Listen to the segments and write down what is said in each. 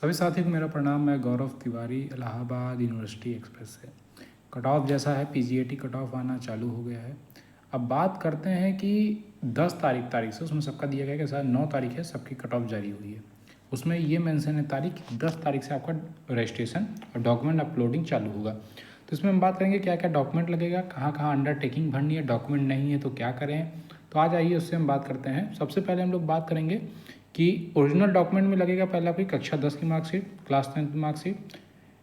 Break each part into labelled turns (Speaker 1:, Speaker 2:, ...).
Speaker 1: सभी साथियों को मेरा प्रणाम। मैं गौरव तिवारी इलाहाबाद यूनिवर्सिटी एक्सप्रेस से। कट ऑफ जैसा है पीजीएटी कट ऑफ आना चालू हो गया है। अब बात करते हैं कि 10 तारीख से उसमें सबका दिया गया कि शायद 9 तारीख है सबकी कट ऑफ जारी हुई है। उसमें ये मेंशन है तारीख 10 तारीख से आपका रजिस्ट्रेशन और डॉक्यूमेंट अपलोडिंग चालू होगा। तो इसमें हम बात करेंगे क्या क्या डॉक्यूमेंट लगेगा, कहाँ कहाँ अंडरटेकिंग भरनी है, डॉक्यूमेंट नहीं है तो क्या करें। तो आज आइए उससे हम बात करते हैं। सबसे पहले हम लोग बात करेंगे कि ओरिजिनल डॉक्यूमेंट में लगेगा पहले आपकी कक्षा 10 की मार्कशीट, क्लास 10 की मार्कशीट,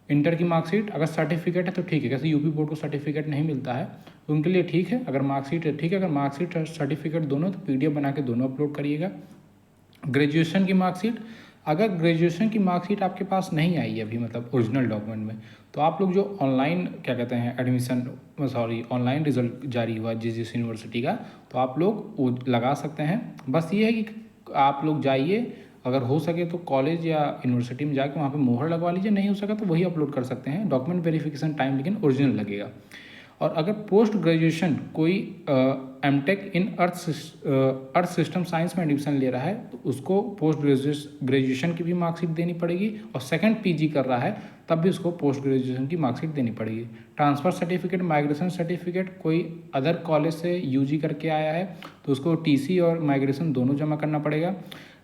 Speaker 1: इंटर की मार्कशीट। अगर सर्टिफिकेट है तो ठीक है, जैसे यूपी बोर्ड को सर्टिफिकेट नहीं मिलता है तो उनके लिए ठीक है। अगर मार्कशीट है ठीक है, अगर मार्कशीट और सर्टिफिकेट दोनों तो पीडीएफ बना के दोनों अपलोड करिएगा। ग्रेजुएशन की मार्कशीट, अगर ग्रेजुएशन की मार्कशीट आपके पास नहीं आई है अभी, मतलब ओरिजिनल डॉक्यूमेंट में, तो आप लोग जो ऑनलाइन क्या कहते हैं एडमिशन ऑनलाइन रिजल्ट जारी हुआ जिस यूनिवर्सिटी का, तो आप लोग वो लगा सकते हैं। बस ये है कि आप लोग जाइए, अगर हो सके तो कॉलेज या यूनिवर्सिटी में जाके वहाँ पे मोहर लगवा लीजिए, नहीं हो सका तो वही अपलोड कर सकते हैं। डॉक्यूमेंट वेरिफिकेशन टाइम लेकिन ओरिजिनल लगेगा। और अगर पोस्ट ग्रेजुएशन कोई MTech in earth system science में एडमिशन ले रहा है तो उसको पोस्ट ग्रेजुएशन की भी मार्कशीट देनी पड़ेगी, और सेकंड पीजी कर रहा है तब भी उसको पोस्ट ग्रेजुएशन की मार्कशीट देनी पड़ेगी। ट्रांसफ़र सर्टिफिकेट, माइग्रेशन सर्टिफिकेट, कोई अदर कॉलेज से यूजी करके आया है तो उसको टीसी और माइग्रेशन दोनों जमा करना पड़ेगा।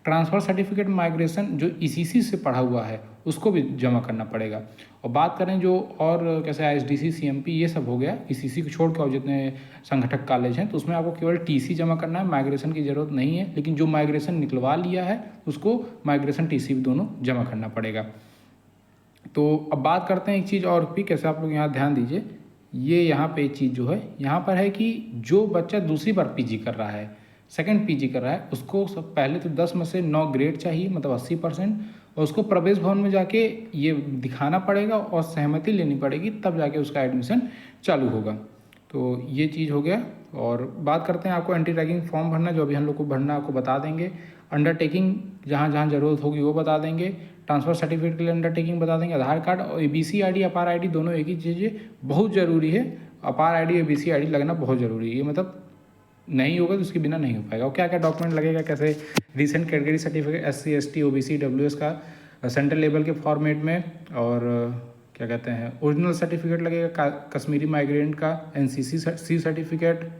Speaker 1: ट्रांसफ़र सर्टिफिकेट माइग्रेशन जो ईसीसी से पढ़ा हुआ है उसको भी जमा करना पड़ेगा। और बात करें जो और कैसे आईएसडीसी, सीएमपी ये सब हो गया, ईसीसी को छोड़ के और जितने संगठक कॉलेज हैं तो उसमें आपको केवल टीसी जमा करना है, माइग्रेशन की ज़रूरत नहीं है। लेकिन जो माइग्रेशन निकलवा लिया है उसको माइग्रेशन टीसी भी दोनों जमा करना पड़ेगा। तो अब बात करते हैं एक चीज़ और भी, कैसे आप लोग यहाँ ध्यान दीजिए। ये यहाँ पे एक चीज़ जो है यहाँ पर है कि जो बच्चा दूसरी बार पीजी कर रहा है, सेकंड पीजी कर रहा है, उसको सब पहले तो 10 में से 9 ग्रेड चाहिए, मतलब 80%, और उसको प्रवेश भवन में जाके ये दिखाना पड़ेगा और सहमति लेनी पड़ेगी, तब जाके उसका एडमिशन चालू होगा। तो ये चीज़ हो गया। और बात करते हैं आपको एंटी रैगिंग फॉर्म भरना, जो अभी हम लोग को भरना आपको बता देंगे। अंडरटेकिंग जहाँ जहाँ ज़रूरत होगी वो बता देंगे। ट्रांसफ़र सर्टिफिकेट के लिए अंडरटेकिंग बता देंगे। आधार कार्ड और एबीसी आईडी, अपार आईडी दोनों एक ही चीज़ है, बहुत ज़रूरी है। अपार आईडी, एबीसी आईडी लगना बहुत ज़रूरी है, ये मतलब नहीं होगा तो उसके बिना नहीं हो पाएगा। और क्या क्या डॉक्यूमेंट लगेगा, कैसे recent category certificate SC, ST, OBC, EWS का सेंट्रल लेवल के फॉर्मेट में, और क्या कहते हैं ओरिजिनल सर्टिफिकेट लगेगा कश्मीरी माइग्रेंट का, NCC C certificate,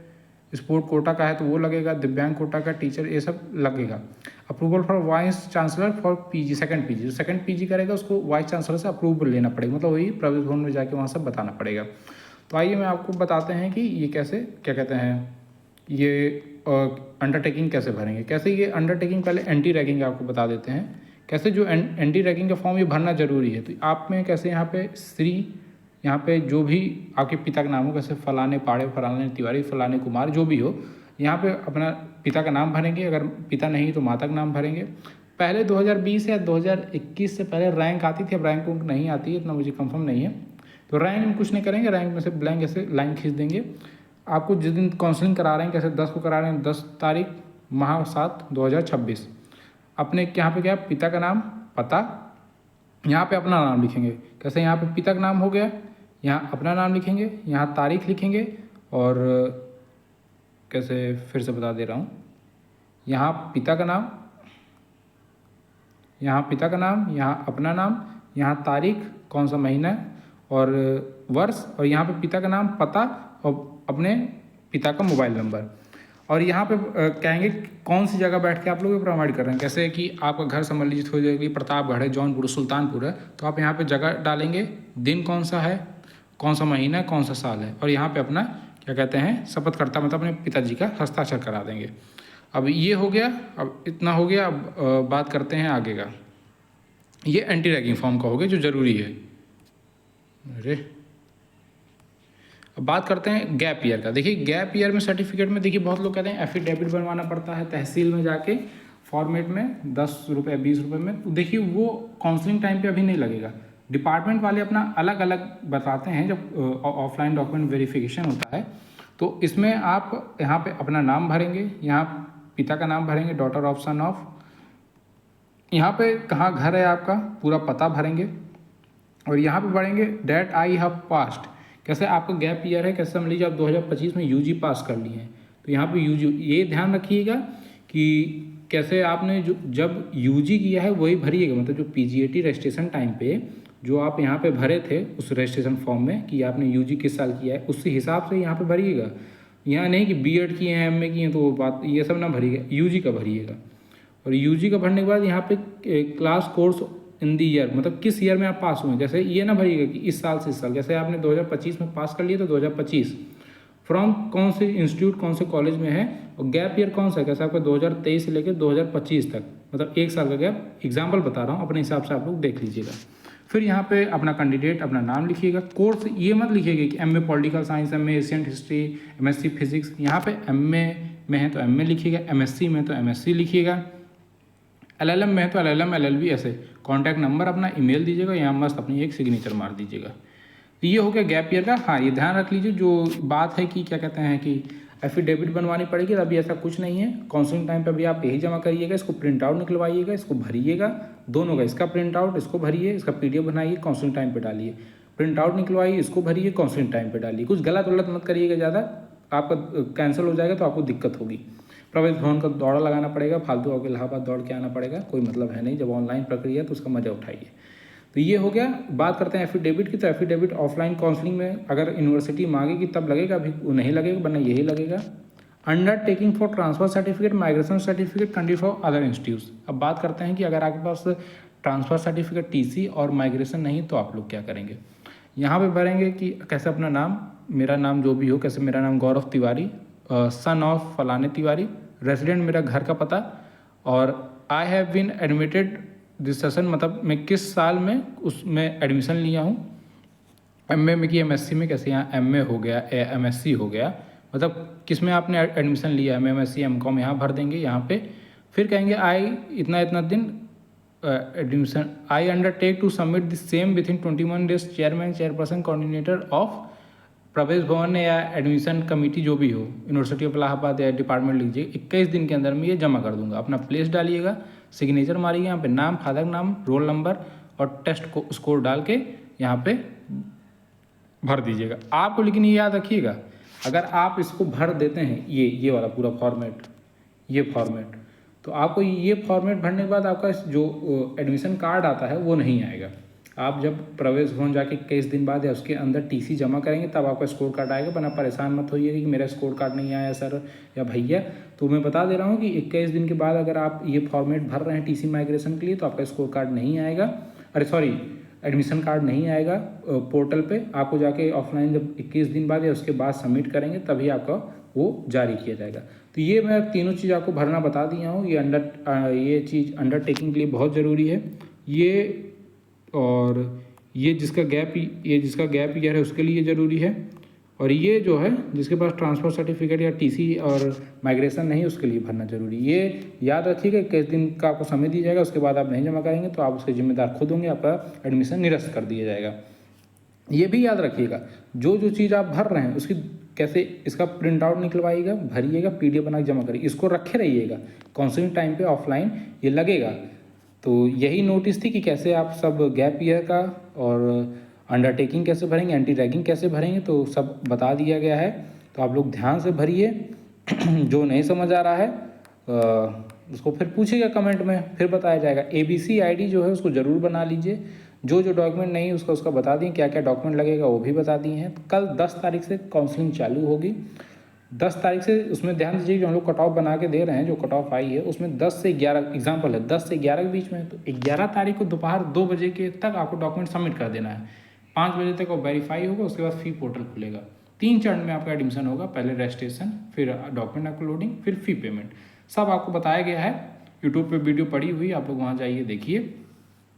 Speaker 1: sport quota का है तो वो लगेगा, दिव्यांग कोटा का, टीचर, ये सब लगेगा। Approval for vice chancellor for PG, second PG, जो सेकंड पीजी करेगा उसको वाइस चांसलर से अप्रूवल लेना पड़ेगा, मतलब वही प्रवेश भवन में जाके वहाँ सब बताना पड़ेगा। तो आइए मैं आपको बताते हैं कि ये कैसे क्या कहते हैं ये अंडरटेकिंग कैसे भरेंगे। कैसे ये अंडरटेकिंग, पहले एंटी रैगिंग आपको बता देते हैं कैसे। जो एंटी रैगिंग का फॉर्म ये भरना जरूरी है। तो आप में कैसे यहाँ पे श्री, यहाँ पे जो भी आपके पिता का नाम हो, कैसे फलाने पाड़े, फलाने तिवारी, फलाने कुमार, जो भी हो, यहाँ पे अपना पिता का नाम भरेंगे। अगर पिता नहीं तो माता का नाम भरेंगे। पहले 2020 या 2021 से पहले रैंक आती थी, अब रैंक नहीं आती है, इतना मुझे कंफर्म नहीं है। तो रैंक में कुछ नहीं करेंगे, रैंक में से ब्लैंक ऐसे लाइन खींच देंगे। आपको जिस दिन काउंसलिंग करा रहे हैं, कैसे 10 को करा रहे हैं, 10 तारीख माह 7 2026, अपने यहाँ पे क्या पिता का नाम, पता, यहाँ पे अपना नाम लिखेंगे। कैसे यहाँ पे पिता का नाम हो गया, यहाँ अपना नाम लिखेंगे, यहाँ तारीख लिखेंगे, और कैसे फिर से बता दे रहा हूँ, यहाँ पिता का नाम, यहाँ पिता का नाम, यहाँ अपना नाम, यहाँ तारीख, कौन सा महीना है और वर्ष, और यहाँ पे पिता का नाम, पता, और अपने पिता का मोबाइल नंबर। और यहाँ पे कहेंगे कौन सी जगह बैठ के आप लोग प्रोवाइड कर रहे हैं। कैसे कि आपका घर समझ लीजिए हो जाएगी प्रतापगढ़ है, जौनपुर, सुल्तानपुर है, तो आप यहाँ पे जगह डालेंगे, दिन कौन सा है, कौन सा महीना है, कौन सा साल है, और यहाँ पे अपना क्या कहते हैं शपथकर्ता, मतलब अपने पिताजी का हस्ताक्षर करा देंगे। अब ये हो गया, अब इतना हो गया। अब बात करते हैं आगे का। ये एंटी रैगिंग फॉर्म का हो गया जो ज़रूरी है। अरे अब बात करते हैं गैप ईयर का। देखिए गैप ईयर में सर्टिफिकेट में देखिए बहुत लोग कहते हैं एफिडेविट बनवाना पड़ता है तहसील में जाके फॉर्मेट में 10 रुपये 20 रुपये में। तो देखिए वो काउंसलिंग टाइम पे अभी नहीं लगेगा। डिपार्टमेंट वाले अपना अलग अलग बताते हैं जब ऑफलाइन डॉक्यूमेंट वेरिफिकेशन होता है। तो इसमें आप यहाँ पे अपना नाम भरेंगे, यहाँ पिता का नाम भरेंगे, डॉटर ऑफ, सन ऑफ, यहाँ पे कहाँ घर है आपका पूरा पता भरेंगे, और यहाँ पे भरेंगे डेट आई हैव पास्ट। कैसे आपका गैप ईयर है, कैसे समझ लीजिए आप 2025 में यूजी पास कर लिए हैं, तो यहाँ पे यूजी, ये ध्यान रखिएगा कि कैसे आपने जो जब यूजी किया है वही भरिएगा, मतलब जो पीजीएटी रजिस्ट्रेशन टाइम पे जो आप यहाँ पे भरे थे उस रजिस्ट्रेशन फॉर्म में कि आपने यूजी किस साल किया है उसी हिसाब से यहाँ पे भरिएगा। यहाँ नहीं कि बीएड किए हैं एमए किए हैं तो वो बात ये सब ना भरिएगा, यूजी का भरिएगा। और यूजी का भरने के बाद यहाँ पे class course in the year, मतलब किस ईयर में आप पास हुए। जैसे ये ना भरिएगा कि इस साल से इस साल, जैसे आपने 2025 में पास कर लिया तो 2025 फ्रॉम कौन से इंस्टीट्यूट कौन से कॉलेज में है, और गैप ईयर कौन सा है, कैसे आपका 2023 से लेकर 2025 तक, मतलब एक साल का गैप। एग्जाम्पल बता रहा हूँ, अपने हिसाब से आप लोग देख लीजिएगा। फिर यहाँ पे अपना कैंडिडेट अपना नाम लिखिएगा। कोर्स ये मत लिखिएगा कि MA political science, MA Asian history, MSc physics. यहाँ पे एमए में है तो एमए लिखिएगा, एमएससी में तो एमएससी लिखिएगा, एलएलएम में है तो एलएलएम एलएलबी, ऐसे कॉन्टैक्ट नंबर अपना ईमेल दीजिएगा, यहाँ मस्त अपनी एक सिग्नेचर मार दीजिएगा। तो ये हो गया गैप ईयर का। हाँ, ये ध्यान रख लीजिए जो बात है कि क्या कहते हैं कि एफिडेविट बनवानी पड़ेगी, अभी ऐसा कुछ नहीं है। काउंसलिंग टाइम पे अभी आप यही जमा करिएगा, इसको प्रिंट आउट निकलवाइएगा, इसको भरिएगा दोनों का, इसका प्रिंट आउट इसको भरिए, इसका पीडीएफ बनाइए, काउंसलिंग टाइम पे डालिए, प्रिंट आउट निकलवाइए, इसको भरिए, काउंसलिंग टाइम पे डालिए। कुछ गलत वलत मत करिएगा, ज़्यादा आपका कैंसिल हो जाएगा तो आपको दिक्कत होगी। प्रवेश भवन का दौड़ा लगाना पड़ेगा, फालतू होकर इलाहाबाद दौड़ के आना पड़ेगा, कोई मतलब है नहीं। जब ऑनलाइन प्रक्रिया तो उसका मजा उठाइए। तो ये हो गया। बात करते हैं एफिडेविट की, तो एफिडेविट ऑफलाइन काउंसलिंग में अगर यूनिवर्सिटी मांगेगी तब लगेगा, अभी वो नहीं लगेगा, वरना यही लगेगा। Undertaking for transfer certificate, migration certificate कंडीड फॉर अदर इंस्टीट्यूट्स। अब बात करते हैं कि अगर आपके पास ट्रांसफर सर्टिफिकेट, टीसी और माइग्रेशन नहीं तो आप लोग क्या करेंगे। यहाँ पे भरेंगे कि कैसे अपना नाम, मेरा नाम जो भी हो, कैसे मेरा नाम गौरव तिवारी, सन ऑफ फलाने तिवारी, रेजिडेंट मेरा घर का पता, और I have been admitted this session, मतलब मैं किस साल में उसमें एडमिशन लिया हूँ। एमए में कि एमएससी में, कैसे यहाँ एमए हो गया, एमएससी हो गया, मतलब किस में आपने एडमिशन लिया है, एमएससी एमकॉम यहाँ भर देंगे यहाँ पे। फिर कहेंगे आई इतना इतना दिन admission, I undertake to submit the same within 21 days, chairman chairperson coordinator of Pravesh Bhawan या एडमिशन कमेटी जो भी हो, यूनिवर्सिटी ऑफ इलाहाबाद या डिपार्टमेंट लीजिए, 21 दिन के अंदर में ये जमा कर दूंगा। अपना प्लेस डालिएगा, सिग्नेचर मारिएगा, यहाँ पे नाम, फादर नाम, रोल नंबर और टेस्ट को स्कोर डाल के यहाँ पे भर दीजिएगा। आपको लेकिन ये याद रखिएगा, अगर आप इसको भर देते हैं ये वाला पूरा फॉर्मेट, ये फॉर्मेट, तो आपको ये फॉर्मेट भरने के बाद आपका जो एडमिशन कार्ड आता है वो नहीं आएगा। आप जब प्रवेश भवन जाके 21 दिन बाद या उसके अंदर टीसी जमा करेंगे तब आपका स्कोर कार्ड आएगा। वरना परेशान मत होइएगा कि मेरा स्कोर कार्ड नहीं आया सर या भैया। तो मैं बता दे रहा हूँ कि 21 दिन के बाद अगर आप ये फॉर्मेट भर रहे हैं टीसी माइग्रेशन के लिए तो आपका स्कोर कार्ड नहीं आएगा, अरे सॉरी एडमिशन कार्ड नहीं आएगा पोर्टल पे। आपको जाके ऑफलाइन जब 21 दिन बाद या उसके बाद सबमिट करेंगे तभी आपका वो जारी किया जाएगा। तो ये मैं तीनों चीज़ आपको भरना बता दिया हूँ। ये चीज़ अंडरटेकिंग के लिए बहुत ज़रूरी है ये, और ये जिसका गैप ईयर है उसके लिए ज़रूरी है, और ये जो है जिसके पास ट्रांसफ़र सर्टिफिकेट या टीसी और माइग्रेशन नहीं उसके लिए भरना जरूरी। ये याद रखिएगा, 21 दिन का आपको समय दिया जाएगा, उसके बाद आप नहीं जमा करेंगे तो आप उसके जिम्मेदार खुद होंगे, आपका एडमिशन निरस्त कर दिया जाएगा। ये भी याद रखिएगा, जो चीज़ आप भर रहे हैं उसकी कैसे इसका प्रिंट आउट निकलवाइएगा, भरिएगा, पीडीएफ बना के जमा करिए, इसको रखे रहिएगा। काउंसलिंग टाइम पे ऑफलाइन ये लगेगा। तो यही नोटिस थी कि कैसे आप सब गैप ईयर का और अंडरटेकिंग कैसे भरेंगे, एंटी रैगिंग कैसे भरेंगे, तो सब बता दिया गया है। तो आप लोग ध्यान से भरिए। जो नहीं समझ आ रहा है उसको फिर पूछिएगा कमेंट में, फिर बताया जाएगा। ABC ID जो है उसको ज़रूर बना लीजिए। जो डॉक्यूमेंट नहीं उसका बता दिए, क्या क्या डॉक्यूमेंट लगेगा वो भी बता दिए हैं। कल 10 तारीख से काउंसलिंग चालू होगी। 10 तारीख से उसमें ध्यान दीजिए, जो हम लोग कट ऑफ बना के दे रहे हैं, जो कट ऑफ आई है उसमें 10 से 11 एग्जाम्पल है, 10 से 11 के बीच में। तो 11 तारीख को दोपहर 2 बजे के तक आपको डॉक्यूमेंट सबमिट कर देना है। 5 बजे तक वो वेरीफाई होगा, उसके बाद फी पोर्टल खुलेगा। 3 चरण में आपका एडमिशन होगा, पहले रजिस्ट्रेशन, फिर डॉक्यूमेंट अपलोडिंग, फिर फी पेमेंट। सब आपको बताया गया है, यूट्यूब पे वीडियो पड़ी हुई, आप लोग वहाँ जाइए देखिए।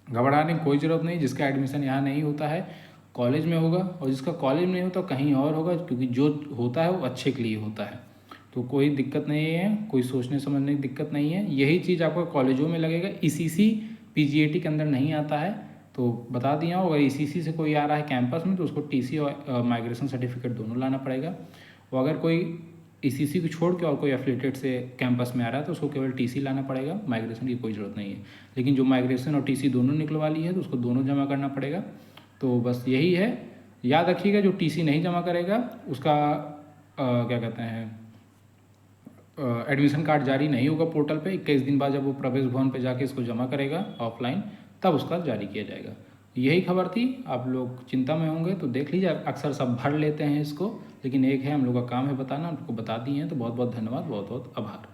Speaker 1: घबराने की कोई ज़रूरत नहीं। जिसका एडमिशन यहाँ नहीं होता है कॉलेज में होगा, और जिसका कॉलेज में नहीं होता कहीं और होगा, क्योंकि जो होता है वो अच्छे के लिए होता है। तो कोई दिक्कत नहीं है, कोई सोचने समझने की दिक्कत नहीं है। यही चीज़ आपको कॉलेजों में लगेगा। ECC PGAT के अंदर नहीं आता है, तो बता दिया हूँ। अगर ECC से कोई आ रहा है कैंपस में तो उसको TC और माइग्रेशन सर्टिफिकेट दोनों लाना पड़ेगा। और अगर कोई ECC को छोड़ के और कोई एफिलिएटेड से कैंपस में आ रहा है तो उसको केवल TC लाना पड़ेगा, माइग्रेशन की कोई ज़रूरत नहीं है। लेकिन जो माइग्रेशन और TC दोनों निकलवा ली है तो उसको दोनों जमा करना पड़ेगा। तो बस यही है, याद रखिएगा। जो TC नहीं जमा करेगा उसका क्या कहते हैं एडमिशन कार्ड जारी नहीं होगा पोर्टल पे। 21 दिन बाद जब वो प्रवेश भवन पे जाके इसको जमा करेगा ऑफलाइन, तब उसका जारी किया जाएगा। यही खबर थी। आप लोग चिंता में होंगे तो देख लीजिए, अक्सर सब भर लेते हैं इसको, लेकिन एक है हम लोग का काम है बताना, उनको बता दिए हैं। तो बहुत बहुत धन्यवाद, बहुत बहुत आभार।